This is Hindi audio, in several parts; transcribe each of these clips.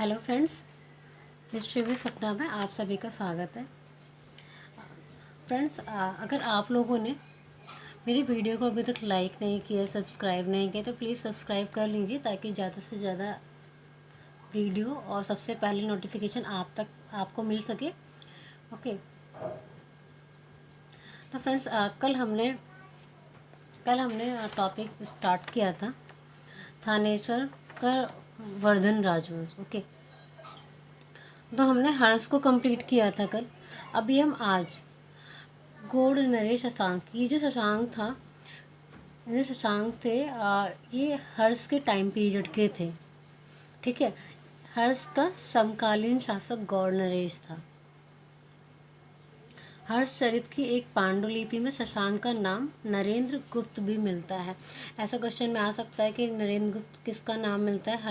हेलो फ्रेंड्स, हिस्ट्री विद सपना में आप सभी का स्वागत है। फ्रेंड्स, अगर आप लोगों ने मेरी वीडियो को अभी तक लाइक नहीं किया, सब्सक्राइब नहीं किया तो प्लीज़ सब्सक्राइब कर लीजिए ताकि ज़्यादा से ज़्यादा वीडियो और सबसे पहले नोटिफिकेशन आपको मिल सके। ओके। तो फ्रेंड्स, कल हमने टॉपिक स्टार्ट किया था थानेश्वर का वर्धन राजवंश। ओके, तो हमने हर्ष को कंप्लीट किया था कल। अभी हम आज गौड़ नरेश शशांक, ये जो शशांक था, ये शशांक थे, ये हर्ष के टाइम पीरियड के थे। ठीक है, हर्ष का समकालीन शासक गौड़ नरेश था। हर्ष चरित की एक पांडुलिपि में शशांक का नाम नरेंद्र गुप्त भी मिलता है। ऐसा क्वेश्चन में आ सकता है कि नरेंद्र गुप्त किसका नाम मिलता है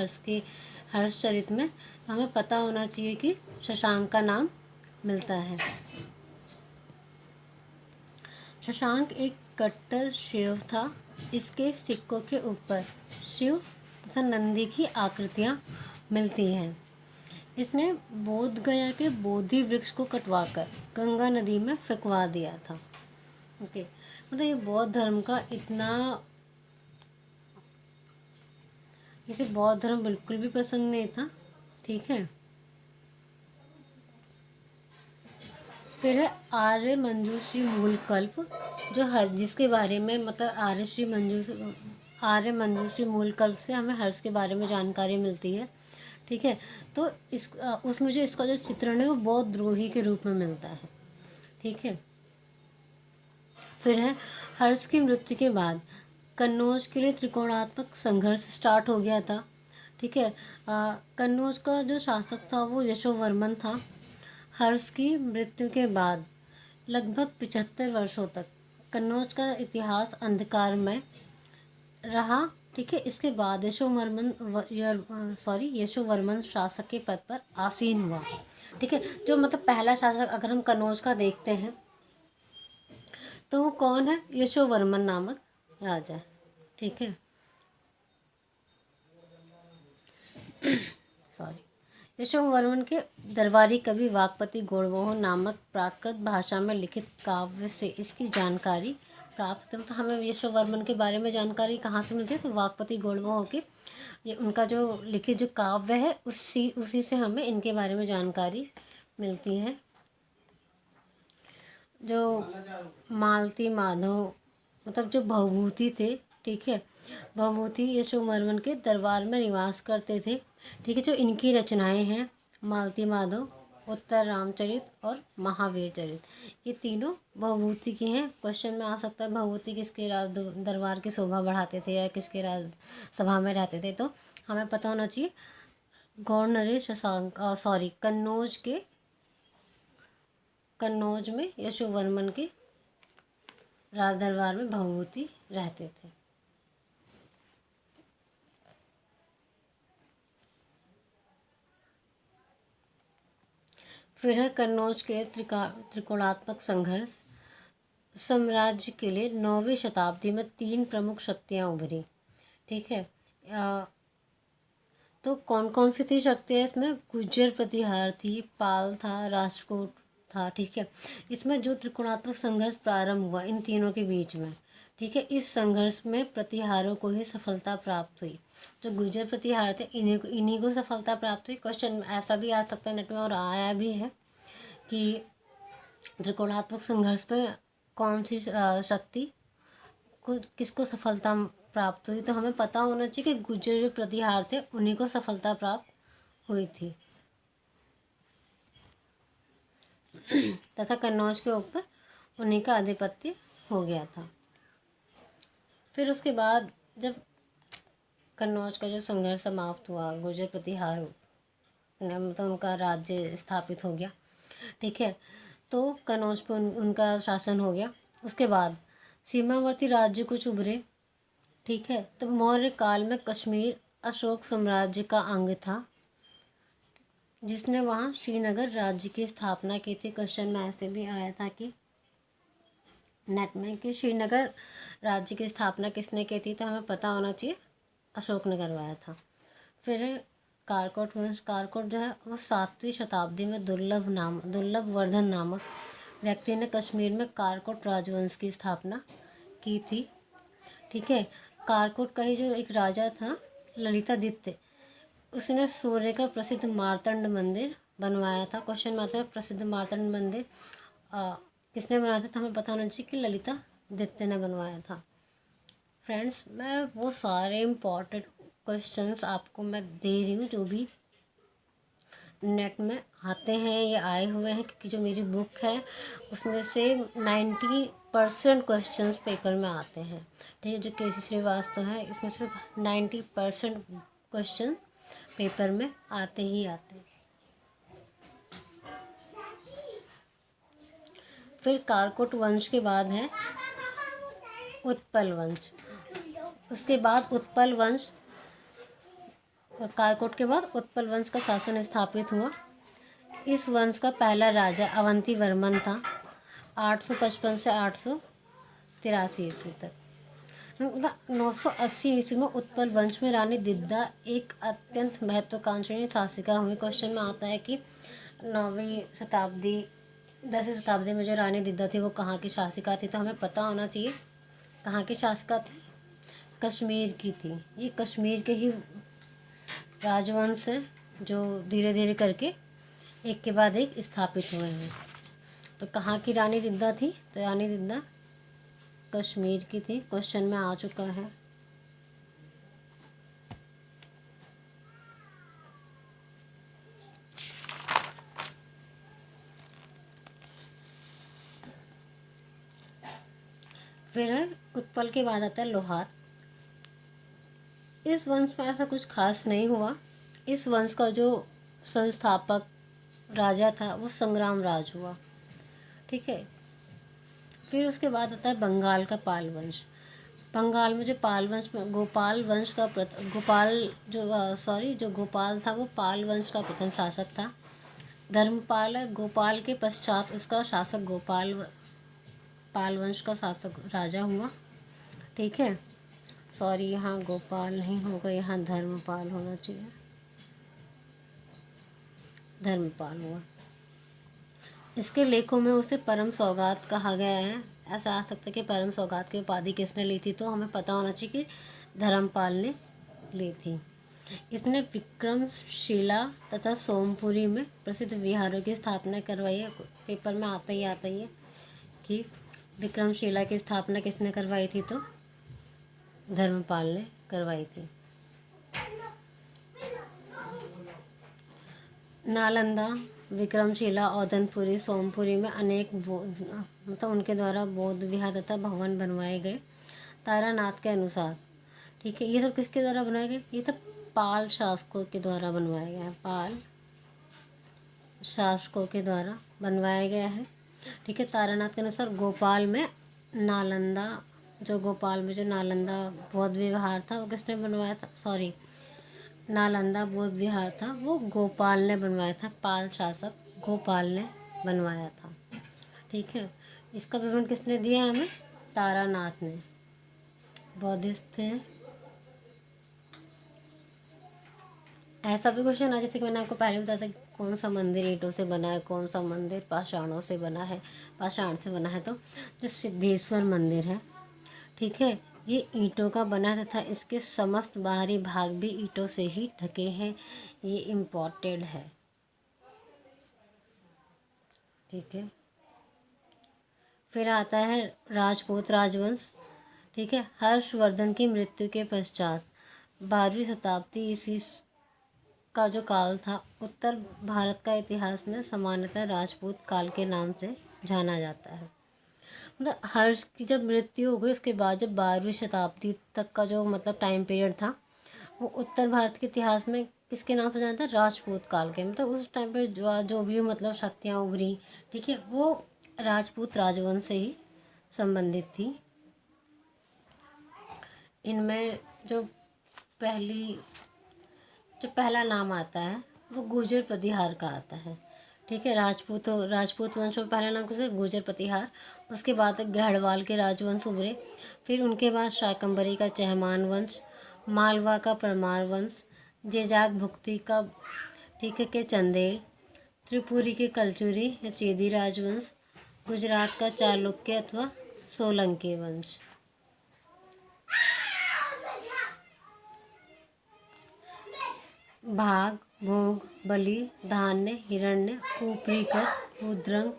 हर्ष चरित में, तो हमें पता होना चाहिए कि शशांक का नाम मिलता है। शशांक एक कट्टर शिव था। इसके सिक्कों के ऊपर शिव तथा नंदी की आकृतियाँ मिलती हैं। इसने बोध गया के बोधि वृक्ष को कटवाकर गंगा नदी में फेंकवा दिया था। ओके, मतलब ये बौद्ध धर्म का इसे बौद्ध धर्म बिल्कुल भी पसंद नहीं था। ठीक है, फिर है आर्य मंजूश्री मूल कल्प, जो जिसके बारे में मतलब आर्य मंजूश्री मूल कल्प से हमें हर्ष के बारे में जानकारी मिलती है। ठीक है, तो उसमें जो इसका जो चित्रण है वो बौद्ध द्रोही के रूप में मिलता है। ठीक है, फिर है हर्ष की मृत्यु के बाद कन्नौज के लिए त्रिकोणात्मक संघर्ष स्टार्ट हो गया था। ठीक है, कन्नौज का जो शासक था वो यशोवर्मन था। हर्ष की मृत्यु के बाद लगभग 75 वर्षों तक कन्नौज का इतिहास अंधकार में रहा। ठीक है, इसके बाद यशोवर्मन शासक के पद पर आसीन हुआ। ठीक है, जो मतलब पहला शासक अगर हम कन्नौज का देखते हैं तो वो कौन है? यशोवर्मन नामक राजा है। ठीक है, सॉरी, यशोवर्मन के दरबारी कवि वाकपति गौड़बोह नामक प्राकृत भाषा में लिखित काव्य से इसकी जानकारी प्राप्त होती है। तो हमें यशोवर्मन के बारे में जानकारी कहाँ से मिलती है? तो वाकपति गौड़बोह के ये उनका जो लिखित जो काव्य है उसी से हमें इनके बारे में जानकारी मिलती है। जो मालती माधव मतलब जो भवभूति थे, ठीक है, भवभूति यशोवर्मन के दरबार में निवास करते थे। ठीक है, जो इनकी रचनाएं हैं मालती माधव, उत्तर रामचरित और महावीर चरित, ये तीनों भवभूति की हैं। क्वेश्चन में आ सकता है भवभूति किसके दरबार की शोभा बढ़ाते थे या किसके राज सभा में रहते थे, तो हमें पता होना चाहिए गौड़ नरेश कन्नौज में यशोवर्मन के राज दरबार में भवभूति रहते थे। फिर है कन्नौज के लिए त्रिकोणात्मक संघर्ष। साम्राज्य के लिए 9वीं शताब्दी में 3 प्रमुख शक्तियाँ उभरी। ठीक है, तो कौन कौन सी थी शक्तियाँ इसमें? गुर्जर प्रतिहार थी, पाल था, राष्ट्रकूट था। ठीक है, इसमें जो त्रिकोणात्मक संघर्ष प्रारंभ हुआ इन तीनों के बीच में, ठीक है, इस संघर्ष में प्रतिहारों को ही सफलता प्राप्त हुई। जो गुर्जर प्रतिहार थे इन्हीं को सफलता प्राप्त हुई। क्वेश्चन ऐसा भी आ सकता है नेट में और आया भी है कि त्रिकोणात्मक संघर्ष में कौन सी शक्ति को किसको सफलता प्राप्त हुई, तो हमें पता होना चाहिए कि गुर्जर जो प्रतिहार थे उन्हीं को सफलता प्राप्त हुई थी तथा कन्नौज के ऊपर उन्हीं का आधिपत्य हो गया था। फिर उसके बाद जब कन्नौज का जो संघर्ष समाप्त हुआ, गुर्जर प्रतिहार मतलब उनका राज्य स्थापित हो गया। ठीक है, तो कन्नौज पर उनका शासन हो गया। उसके बाद सीमावर्ती राज्य कुछ उभरे। ठीक है, तो मौर्य काल में कश्मीर अशोक साम्राज्य का अंग था, जिसने वहाँ श्रीनगर राज्य की स्थापना की थी। क्वेश्चन में ऐसे भी आया था कि नेट में कि श्रीनगर राज्य की स्थापना किसने की थी, तो हमें पता होना चाहिए अशोक ने करवाया था। फिर कारकोट वंश, कारकोट जो है वो 7वीं शताब्दी में दुर्लभ वर्धन नामक व्यक्ति ने कश्मीर में कारकोट राजवंश की स्थापना की थी। ठीक है, कारकोट का ही जो एक राजा था ललितादित्य, उसने सूर्य का प्रसिद्ध मार्तंड मंदिर बनवाया था। क्वेश्चन में आता है प्रसिद्ध मार्तंड मंदिर किसने बनाया था, तो हमें पता होना चाहिए कि ललितादित्य ने बनवाया था। फ्रेंड्स, मैं वो सारे इम्पॉर्टेंट क्वेश्चंस आपको मैं दे रही हूँ जो भी नेट में आते हैं या आए हुए हैं, क्योंकि जो मेरी बुक है उसमें से 90% क्वेश्चंस पेपर में आते हैं। ठीक है, जो केसी श्रीवास्तव है इसमें से 90% क्वेश्चन पेपर में आते ही आते हैं। फिर कारकोट वंश के बाद है उत्पल वंश। उसके बाद उत्पल वंश, कारकोट के बाद उत्पल वंश का शासन स्थापित हुआ। इस वंश का पहला राजा अवंती वर्मन था 855 से 883 ईस्वी तक। 980 ईस्वी में उत्पल वंश में रानी दिद्दा एक अत्यंत महत्वाकांक्षी शासिका हुई। क्वेश्चन में आता है कि 9वीं शताब्दी 10वीं शताब्दी में जो रानी दिद्दा थी वो कहाँ की शासिका थी, तो हमें पता होना चाहिए कहाँ की शासिका थी, कश्मीर की थी। ये कश्मीर के ही राजवंश हैं जो धीरे धीरे करके एक के बाद एक स्थापित हुए हैं। तो कहाँ की रानी दिद्दा थी, तो रानी दिद्दा कश्मीर की थी। क्वेश्चन में आ चुका है। फिर है उत्पल के बाद आता है लोहार। इस वंश में ऐसा कुछ खास नहीं हुआ। इस वंश का जो संस्थापक राजा था वो संग्राम राज हुआ। ठीक है, फिर उसके बाद आता है बंगाल का पाल वंश। बंगाल में जो पाल वंश में गोपाल वंश का जो गोपाल था वो पाल वंश का प्रथम शासक था। धर्मपाल गोपाल के पश्चात उसका शासक पाल वंश का शासक राजा हुआ। ठीक है, सॉरी यहाँ गोपाल नहीं होगा, यहाँ धर्मपाल होना चाहिए, धर्मपाल हुआ। इसके लेखों में उसे परम सौगात कहा गया है। ऐसा आ सकता है कि परम सौगात की उपाधि किसने ली थी, तो हमें पता होना चाहिए कि धर्मपाल ने ली थी। इसने विक्रमशिला तथा सोमपुरी में प्रसिद्ध विहारों की स्थापना करवाई है। पेपर में आता ही है कि विक्रमशिला की स्थापना किसने करवाई थी, तो धर्मपाल ने करवाई थी। नालंदा, विक्रमशिला, औदनपुरी, सोमपुरी में अनेक मतलब उनके द्वारा बौद्ध विहार तथा भवन बनवाए गए तारानाथ के अनुसार। ठीक है, ये सब किसके द्वारा बनाए गए, ये सब पाल शासकों के द्वारा बनवाया गया है, पाल शासकों के द्वारा बनवाया गया है। ठीक है, तारानाथ के अनुसार गोपाल में नालंदा बौद्ध विहार था वो किसने बनवाया था, नालंदा बौद्ध विहार था वो गोपाल ने बनवाया था, पाल शासक गोपाल ने बनवाया था। ठीक है, इसका विवरण किसने दिया हमें, तारानाथ ने, बौद्धिस्ट थे। ऐसा भी क्वेश्चन है जैसे कि मैंने आपको पहले बताया था कि कौन सा मंदिर ईंटों से बना है, कौन सा मंदिर पाषाणों से बना है, पाषाण से बना है, तो जो सिद्धेश्वर मंदिर है, ठीक है, ये ईंटों का बना है तथा इसके समस्त बाहरी भाग भी ईंटों से ही ढके हैं। ये इम्पोर्टेड है। ठीक है, फिर आता है राजपूत राजवंश। ठीक है, हर्षवर्धन की मृत्यु के पश्चात 12वीं शताब्दी ईस्वी का जो काल था उत्तर भारत का इतिहास में सामान्यतः राजपूत काल के नाम से जाना जाता है। मतलब हर्ष की जब मृत्यु हो गई उसके बाद जब 12वीं शताब्दी तक का जो मतलब टाइम पीरियड था वो उत्तर भारत के इतिहास में किसके नाम से जाना था, राजपूत काल के। मतलब उस टाइम पे जो भी मतलब शक्तियाँ उभरी, ठीक है, वो राजपूत राजवंश से ही संबंधित थी। इनमें जो पहला नाम आता है वो गुर्जर प्रतिहार का आता है। ठीक है, राजपूत वंश में पहला नाम किसका, गुर्जर प्रतिहार। उसके बाद गढ़वाल के राजवंश उभरे। फिर उनके बाद शाकंभरी का चहमान वंश, मालवा का परमार वंश, जेजाक भुक्ति का, ठीक है, के चंदेल, त्रिपुरी के कलचुरी या चेदी राजवंश, गुजरात का चालुक्य अथवा सोलंकी वंश। भाग, भोग, बलि, धान्य, हिरण्य, ऊपरी कर, उद्रंग,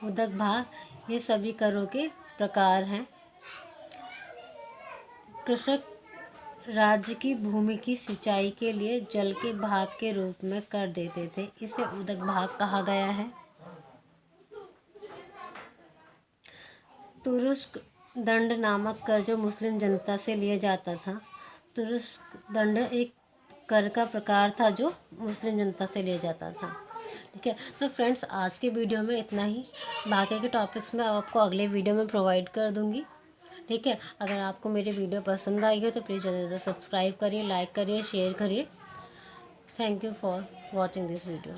उदक भाग, ये सभी करों के प्रकार हैं। कृषक राज्य की भूमि की सिंचाई के लिए जल के भाग के रूप में कर देते थे, इसे उदक भाग कहा गया है। तुरुस्क दंड नामक कर जो मुस्लिम जनता से लिया जाता था। तुरुस्क दंड एक कर का प्रकार था जो मुस्लिम जनता से लिया जाता था। ठीक है, तो फ्रेंड्स आज के वीडियो में इतना ही। बाकी के टॉपिक्स मैं आपको अगले वीडियो में प्रोवाइड कर दूंगी। ठीक है, अगर आपको मेरी वीडियो पसंद आई हो तो प्लीज़ ज़्यादा से ज़्यादा सब्सक्राइब करिए, लाइक करिए, शेयर करिए। Thank you for watching this video.